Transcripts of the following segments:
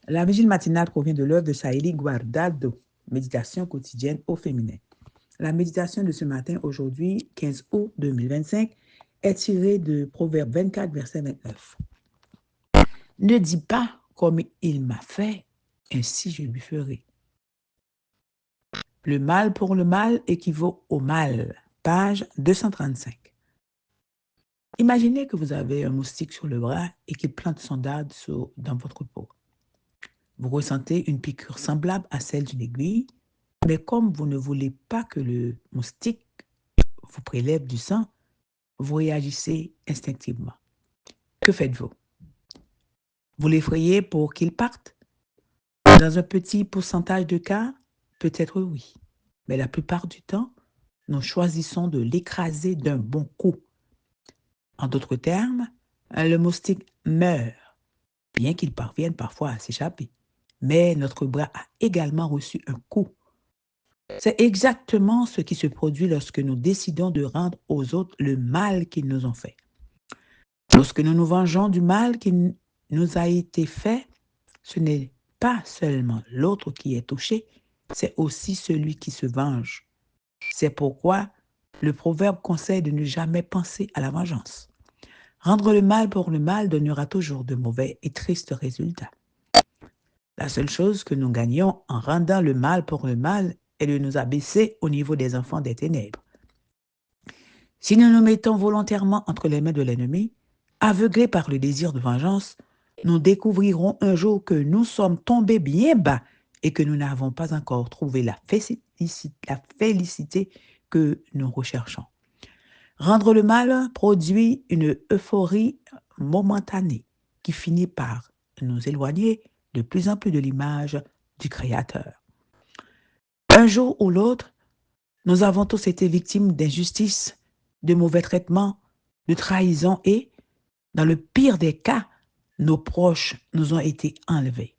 La vigile matinale provient de l'œuvre de Saïli Guardado, Méditation quotidienne au féminin. La méditation de ce matin, aujourd'hui, 15 août 2025, est tirée de Proverbe 24, verset 29. Ne dis pas comme il m'a fait, ainsi je lui ferai. Le mal pour le mal équivaut au mal. Page 235. Imaginez que vous avez un moustique sur le bras et qu'il plante son dard dans votre peau. Vous ressentez une piqûre semblable à celle d'une aiguille, mais comme vous ne voulez pas que le moustique vous prélève du sang, vous réagissez instinctivement. Que faites-vous? Vous l'effrayez pour qu'il parte? Dans un petit pourcentage de cas, peut-être oui, mais la plupart du temps, nous choisissons de l'écraser d'un bon coup. En d'autres termes, le moustique meurt, bien qu'il parvienne parfois à s'échapper. Mais notre bras a également reçu un coup. C'est exactement ce qui se produit lorsque nous décidons de rendre aux autres le mal qu'ils nous ont fait. Lorsque nous nous vengeons du mal qui nous a été fait, ce n'est pas seulement l'autre qui est touché, c'est aussi celui qui se venge. C'est pourquoi le proverbe conseille de ne jamais penser à la vengeance. Rendre le mal pour le mal donnera toujours de mauvais et tristes résultats. La seule chose que nous gagnons en rendant le mal pour le mal est de nous abaisser au niveau des enfants des ténèbres. Si nous nous mettons volontairement entre les mains de l'ennemi, aveuglés par le désir de vengeance, nous découvrirons un jour que nous sommes tombés bien bas et que nous n'avons pas encore trouvé la félicité que nous recherchons. Rendre le mal produit une euphorie momentanée qui finit par nous éloigner de plus en plus de l'image du Créateur. Un jour ou l'autre, nous avons tous été victimes d'injustice, de mauvais traitements, de trahison et, dans le pire des cas, nos proches nous ont été enlevés.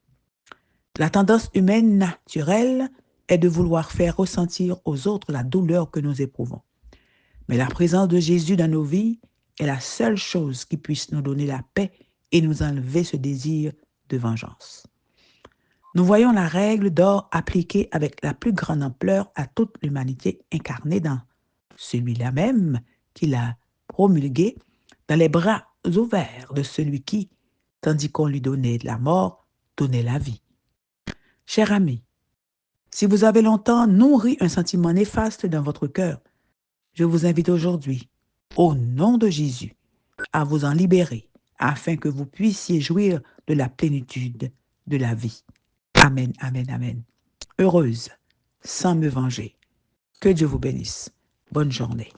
La tendance humaine naturelle est de vouloir faire ressentir aux autres la douleur que nous éprouvons. Mais la présence de Jésus dans nos vies est la seule chose qui puisse nous donner la paix et nous enlever ce désir de vengeance. Nous voyons la règle d'or appliquée avec la plus grande ampleur à toute l'humanité incarnée dans celui-là même qui l'a promulgué dans les bras ouverts de celui qui, tandis qu'on lui donnait la mort, donnait la vie. Cher ami, si vous avez longtemps nourri un sentiment néfaste dans votre cœur, je vous invite aujourd'hui, au nom de Jésus, à vous en libérer afin que vous puissiez jouir de la plénitude de la vie. Amen, amen, amen. Heureuse, sans me venger. Que Dieu vous bénisse. Bonne journée.